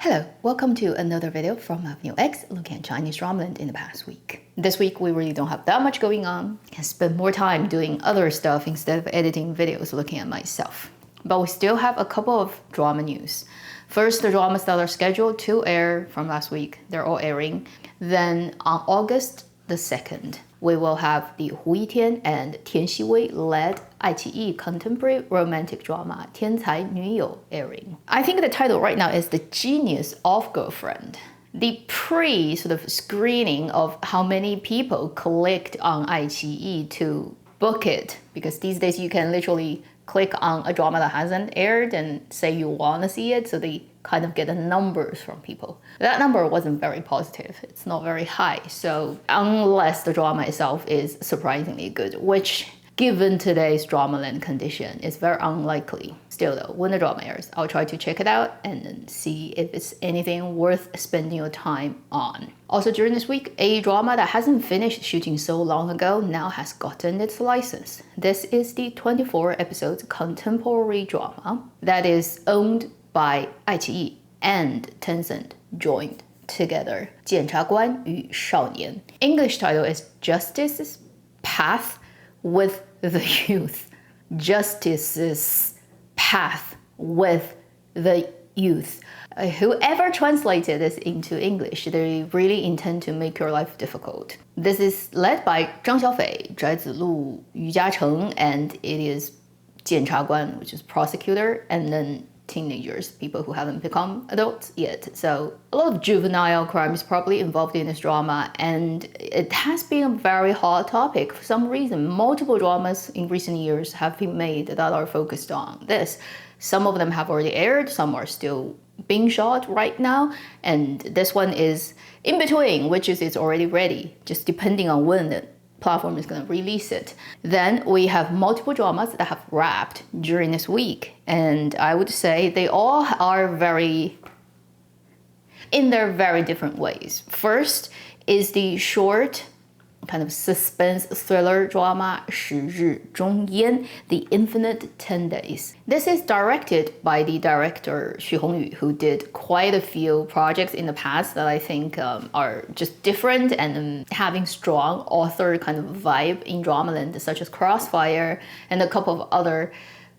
Hello, welcome to another video from Avenue X looking at Chinese drama in the past week. This week we really don't have that much going on. I can spend more time doing other stuff instead of editing videos looking at myself. But we still have a couple of drama news. First, the dramas that are scheduled to air from last week, they're all airing. Then on August the 2nd, we will have the Hu Yitian and Tian Xiwei led iQIYI contemporary romantic drama 天才女友 airing. I think the title right now is The Genius of Girlfriend. The sort of screening of how many people clicked on iQIYI to book it, because these days you can literally click on a drama that hasn't aired and say you want to see it, so they kind of get the numbers from people. That number wasn't very positive. It's not very high. So unless the drama itself is surprisingly good, which given today's drama land condition is very unlikely. Still though, when the drama airs, I'll try to check it out and then see if it's anything worth spending your time on. Also during this week, a drama that hasn't finished shooting so long ago now has gotten its license. This is the 24 episodes contemporary drama that is owned by iQIYI and Tencent joined together. 检察官与少年. English title is Justice's Path with the Youth. Justice's Path with the Youth. Whoever translated this into English, they really intend to make your life difficult. This is led by Zhang Xiaofeng, 宅子路, Yu Jiacheng, and it is 检察官, which is prosecutor, and then teenagers, people who haven't become adults yet. So a lot of juvenile crimes probably involved in this drama, and it has been a very hot topic for some reason. Multiple dramas in recent years have been made that are focused on this. Some of them have already aired, some are still being shot right now, and this one is in between, which is it's already ready, just depending on when the platform is going to release it. Then we have multiple dramas that have wrapped during this week, and I would say they all are in their very different ways. First is the short kind of suspense thriller drama 十日中烟, The Infinite 10 Days. This is directed by the director Xiong, who did quite a few projects in the past that I think are just different and having strong author kind of vibe in dramaland, such as Crossfire and a couple of other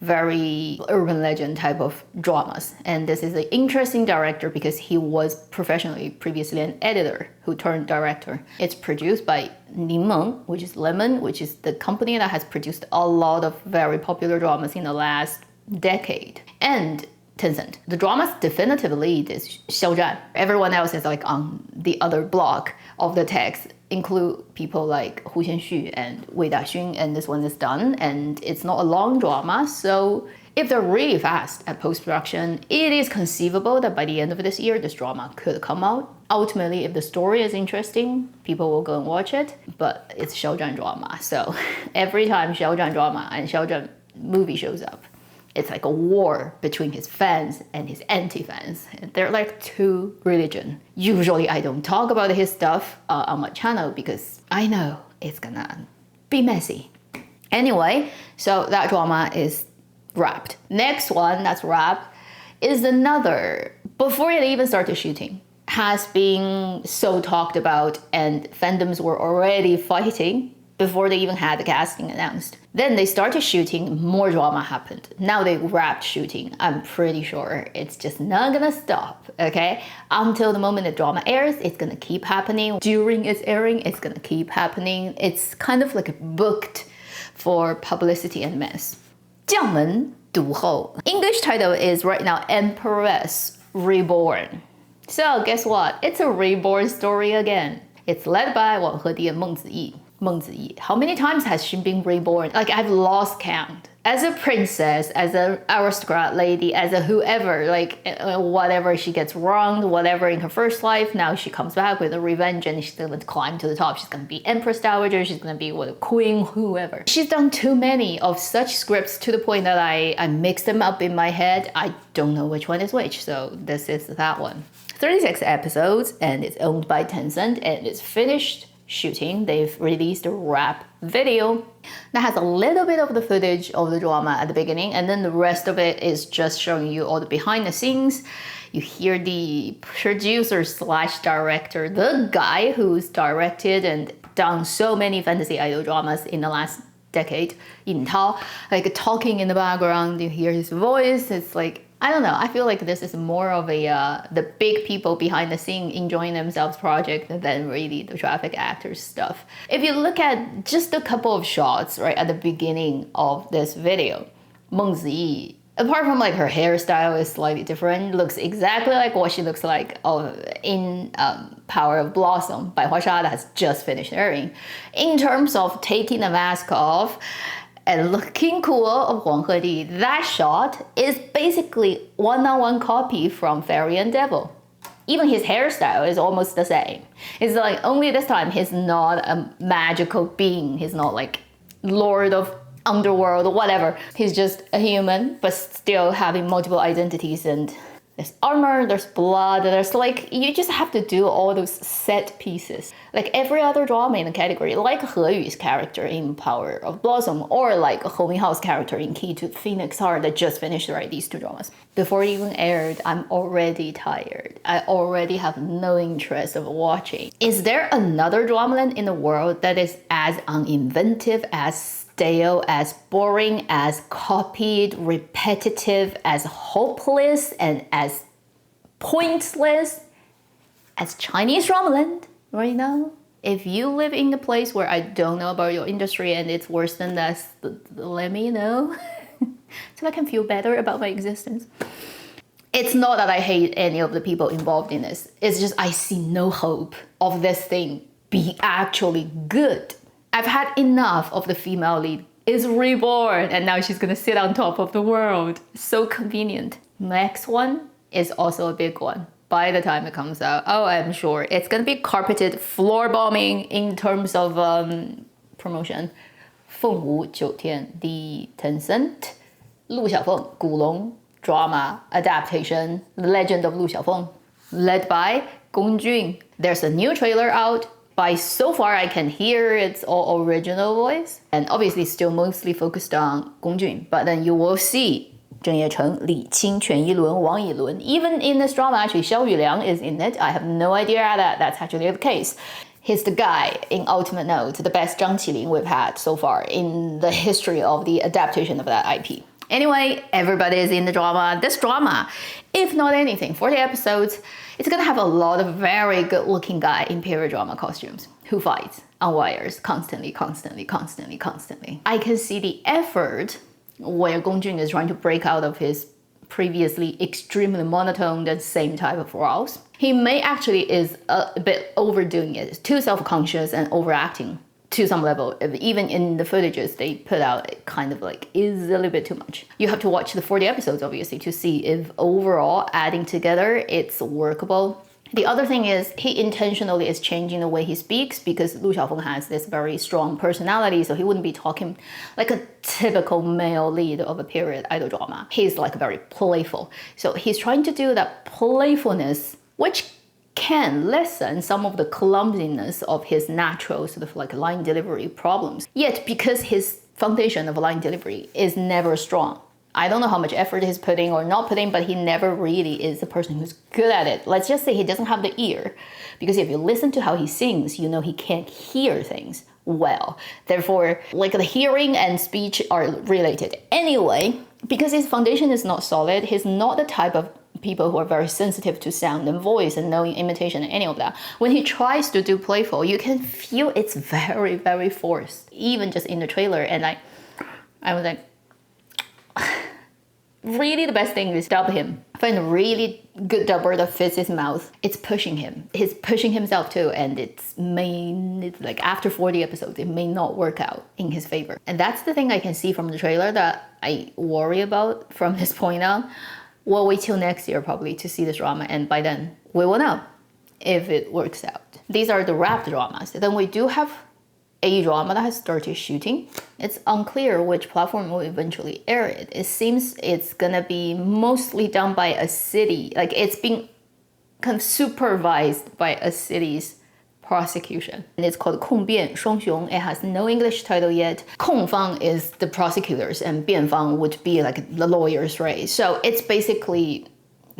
very urban legend type of dramas. And this is an interesting director because he was professionally previously an editor who turned director. It's produced by Nimeng, which is Lemon, which is the company that has produced a lot of very popular dramas in the last decade. And Tencent. The drama's definitive lead is Xiong. Everyone else is like on the other block of the text, include people like Hu Xianxu and Wei Daxun, and this one is done, and it's not a long drama, so if they're really fast at post-production, it is conceivable that by the end of this year, this drama could come out. Ultimately, if the story is interesting, people will go and watch it, but it's Xiong drama, so every time Xiong drama and Xiong movie shows up, it's like a war between his fans and his anti-fans. They're like two religions. Usually I don't talk about his stuff on my channel because I know it's gonna be messy. Anyway, so that drama is wrapped. Next one that's wrapped is another, before it even started shooting, has been so talked about and fandoms were already fighting before they even had the casting announced. Then they started shooting, more drama happened. Now they wrapped shooting. I'm pretty sure it's just not gonna stop, okay? Until the moment the drama airs, it's gonna keep happening. During its airing, it's gonna keep happening. It's kind of like booked for publicity and mess. 将门读后. English title is right now Empress Reborn. So guess what? It's a reborn story again. It's led by Wang Hedi and Meng Ziyi. How many times has she been reborn? Like, I've lost count. As a princess, as an aristocrat lady, as a whoever, like whatever she gets wronged, whatever in her first life, now she comes back with a revenge and she's gonna climb to the top. She's gonna be Empress Dowager, she's gonna be what, a queen, whoever. She's done too many of such scripts to the point that I mix them up in my head. I don't know which one is which, so this is that one. 36 episodes, and it's owned by Tencent, and it's finished shooting. They've released a wrap video that has a little bit of the footage of the drama at the beginning, and then the rest of it is just showing you all the behind the scenes. You hear the producer slash director, the guy who's directed and done so many fantasy idol dramas in the last decade, Yin Tao, like talking in the background. You hear his voice. It's like, I don't know. I feel like this is more of a the big people behind the scene enjoying themselves project than really the traffic actors stuff. If you look at just a couple of shots right at the beginning of this video, Meng Ziyi, apart from like her hairstyle is slightly different, looks exactly like what she looks like in Power of Blossom by Hua Sha that has just finished airing. In terms of taking the mask off and looking cool of Huang Hedi, that shot is basically one-on-one copy from Fairy and Devil. Even his hairstyle is almost the same. It's like only this time he's not a magical being. He's not like Lord of Underworld or whatever. He's just a human, but still having multiple identities, and there's armor, there's blood, there's like, you just have to do all those set pieces. Like every other drama in the category, like He Yu's character in Power of Blossom, or like Hou Minhao's character in Key to Phoenix Heart that just finished these two dramas. Before it even aired, I'm already tired. I already have no interest of watching. Is there another dramaland in the world that is as uninventive, as stale, as boring, as copied, repetitive, as hopeless, and as pointless as Chinese dramaland right now? If you live in a place where I don't know about your industry and it's worse than that, let me know so I can feel better about my existence. It's not that I hate any of the people involved in this. It's just I see no hope of this thing be actually good. I've had enough of the female lead is reborn and now she's gonna sit on top of the world. So convenient. Next one is also a big one. By the time it comes out, oh, I'm sure it's gonna be carpeted floor bombing in terms of promotion. 凤舞九天, the Tencent Lu Xiaofeng 古龙 drama adaptation, The Legend of Lu Xiaofeng, led by Gong Jun. There's a new trailer out. By so far I can hear it's all original voice, and obviously still mostly focused on Gong Jun, but then you will see Zheng Yecheng, Li Qing, Quan Yilun, Wang Yilun. Even in this drama, actually Xiao Yuliang is in it. I have no idea that that's actually the case. He's the guy in Ultimate Note, the best Zhang Qilin we've had so far in the history of the adaptation of that IP. Anyway, everybody is in the drama. This drama, if not anything, 40 episodes, it's gonna have a lot of very good-looking guy in period drama costumes who fights on wires constantly. I can see the effort where Gong Jun is trying to break out of his previously extremely monotone and same type of roles. He may actually is a bit overdoing it, too self-conscious and overacting to some level. Even in the footages they put out, it kind of like is a little bit too much. You have to watch the 40 episodes obviously to see if overall adding together it's workable. The other thing is he intentionally is changing the way he speaks because Lu Xiaofeng has this very strong personality, so he wouldn't be talking like a typical male lead of a period idol drama. He's like very playful. So he's trying to do that playfulness, which can lessen some of the clumsiness of his natural sort of like line delivery problems. Yet because his foundation of line delivery is never strong, I don't know how much effort he's putting or not putting, but he never really is the person who's good at it. Let's just say he doesn't have the ear, because if you listen to how he sings, you know he can't hear things well. Therefore, like the hearing and speech are related. Anyway, because his foundation is not solid, he's not the type of people who are very sensitive to sound and voice and knowing imitation and any of that. When he tries to do playful, you can feel it's very, very forced, even just in the trailer. And I was like, really the best thing is dub him. Find a really good dubber that fits his mouth. It's pushing him. He's pushing himself too, and it's like after 40 episodes, it may not work out in his favor. And that's the thing I can see from the trailer that I worry about from this point on. We'll wait till next year probably to see this drama, and by then we will know if it works out. These are the wrapped dramas. Then we do have a drama that has started shooting. It's unclear which platform will eventually air it. It seems it's gonna be mostly done by a city, like it's being kind of supervised by a city's prosecution. And it's called Bian, Xiong. It has no English title yet. Fang is the prosecutors and Bian Fang would be like the lawyers, right? So it's basically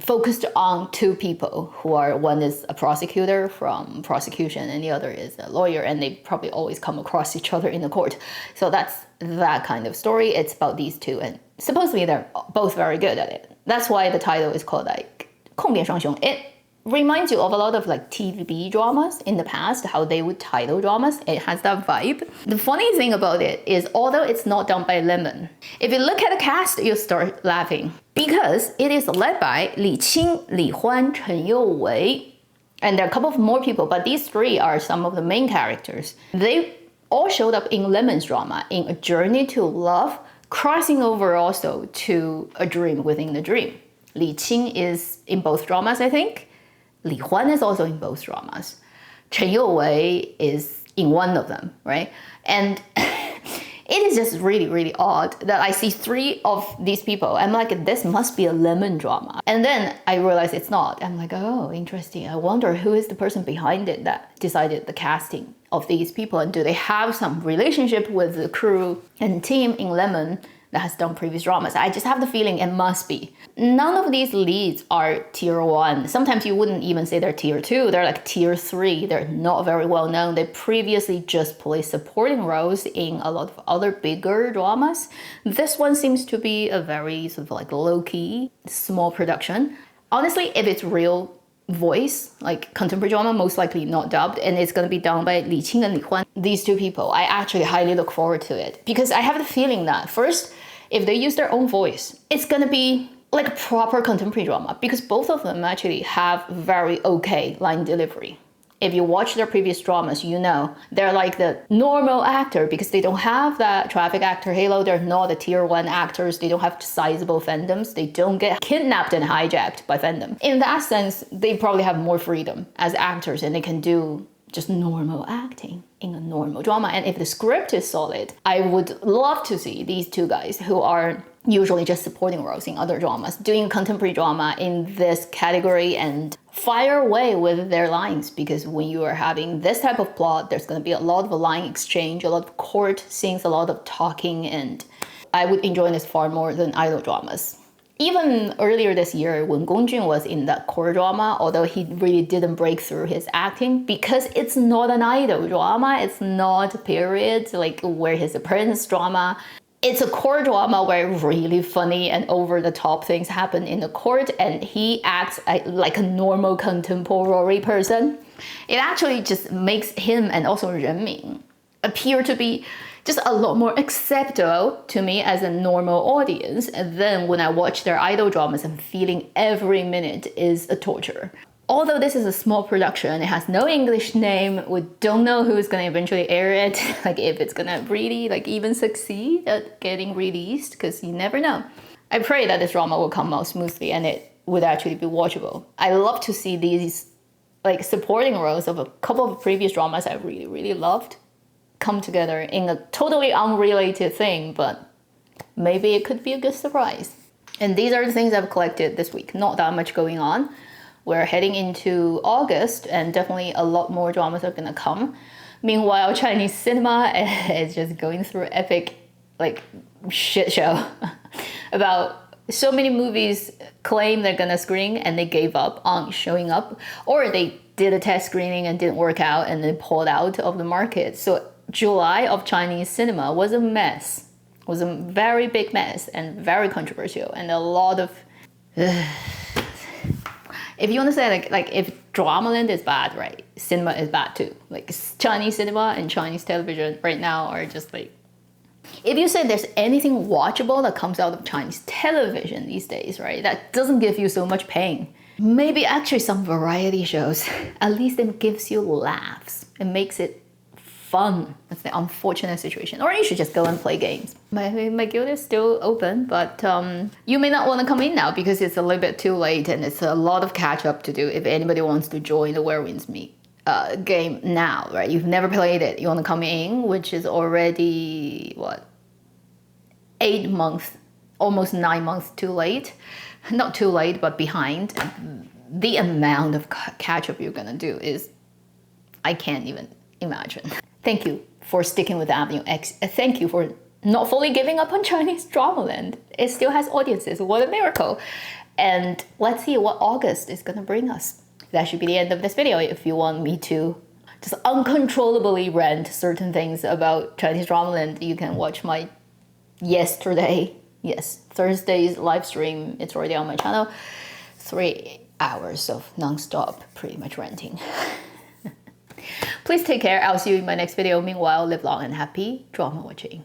focused on two people who are, one is a prosecutor from prosecution and the other is a lawyer, and they probably always come across each other in the court. So that's that kind of story. It's about these two, and supposedly they're both very good at it. That's why the title is called like 控辩双雄. It reminds you of a lot of like TV dramas in the past, how they would title dramas. It has that vibe. The funny thing about it is, although it's not done by Lemon, if you look at the cast, you'll start laughing because it is led by Li Qing, Li Huan, Chen Youwei, and there are a couple of more people, but these three are some of the main characters. They all showed up in Lemon's drama, in A Journey to Love, crossing over also to A Dream Within the Dream. Li Qing is in both dramas, I think. Li Huan is also in both dramas. Chen Youwei is in one of them, right? And it is just really, really odd that I see three of these people. I'm like, this must be a Lemon drama. And then I realize it's not. I'm like, oh, interesting. I wonder who is the person behind it that decided the casting of these people, and do they have some relationship with the crew and team in Lemon that has done previous dramas? I just have the feeling it must be. None of these leads are tier 1. Sometimes you wouldn't even say they're tier 2. They're like tier 3. They're not very well known. They previously just played supporting roles in a lot of other bigger dramas. This one seems to be a very sort of like low-key, small production. Honestly, if it's real voice, like contemporary drama, most likely not dubbed, and it's going to be done by Li Qing and Li Huan, these two people, I actually highly look forward to it, because I have the feeling that first, if they use their own voice, it's going to be like a proper contemporary drama, because both of them actually have very okay line delivery. If you watch their previous dramas, you know they're like the normal actor, because they don't have that traffic actor halo. They're not the tier 1 actors. They don't have sizable fandoms. They don't get kidnapped and hijacked by fandom. In that sense, they probably have more freedom as actors, and they can do just normal acting in a normal drama. And if the script is solid, I would love to see these two guys, who are usually just supporting roles in other dramas, doing contemporary drama in this category and fire away with their lines. Because when you are having this type of plot, there's going to be a lot of line exchange, a lot of court scenes, a lot of talking, and I would enjoy this far more than idol dramas. Even earlier this year, when Gongjun was in that core drama, although he really didn't break through his acting, because it's not an idol drama, it's not a period like where he's a prince drama. It's a core drama where really funny and over-the-top things happen in the court, and he acts like a normal contemporary person. It actually just makes him, and also Renmin, appear to be just a lot more acceptable to me as a normal audience than when I watch their idol dramas and feeling every minute is a torture. Although this is a small production, it has no English name, we don't know who's gonna eventually air it, like if it's gonna really like even succeed at getting released, because you never know. I pray that this drama will come out smoothly and it would actually be watchable. I love to see these like supporting roles of a couple of previous dramas I really, really loved come together in a totally unrelated thing, but maybe it could be a good surprise. And these are the things I've collected this week. Not that much going on. We're heading into August, and definitely a lot more dramas are gonna come. Meanwhile, Chinese cinema is just going through epic like shit show about so many movies claim they're gonna screen and they gave up on showing up, or they did a test screening and didn't work out and then pulled out of the market. So July of Chinese cinema was a mess. It was a very big mess and very controversial, and a lot of if you want to say like if Dramaland is bad, right, cinema is bad too. Like Chinese cinema and Chinese television right now are just like, if you say there's anything watchable that comes out of Chinese television these days, right, that doesn't give you so much pain, maybe actually some variety shows. At least it gives you laughs. It makes it fun. That's the unfortunate situation. Or you should just go and play games. My guild is still open, but you may not want to come in now because it's a little bit too late and it's a lot of catch up to do if anybody wants to join the Where Winds Meet game now, right? You've never played it. You want to come in, which is already, what, 8 months, almost 9 months too late. Not too late, but behind. The amount of catch up you're gonna do is, I can't even imagine. Thank you for sticking with Avenue X. Thank you for not fully giving up on Chinese Dramaland. It still has audiences. What a miracle. And let's see what August is gonna bring us. That should be the end of this video. If you want me to just uncontrollably rant certain things about Chinese drama land, you can watch my Thursday's live stream. It's already on my channel. 3 hours of non-stop pretty much ranting. Please take care. I'll see you in my next video. Meanwhile, live long and happy drama watching.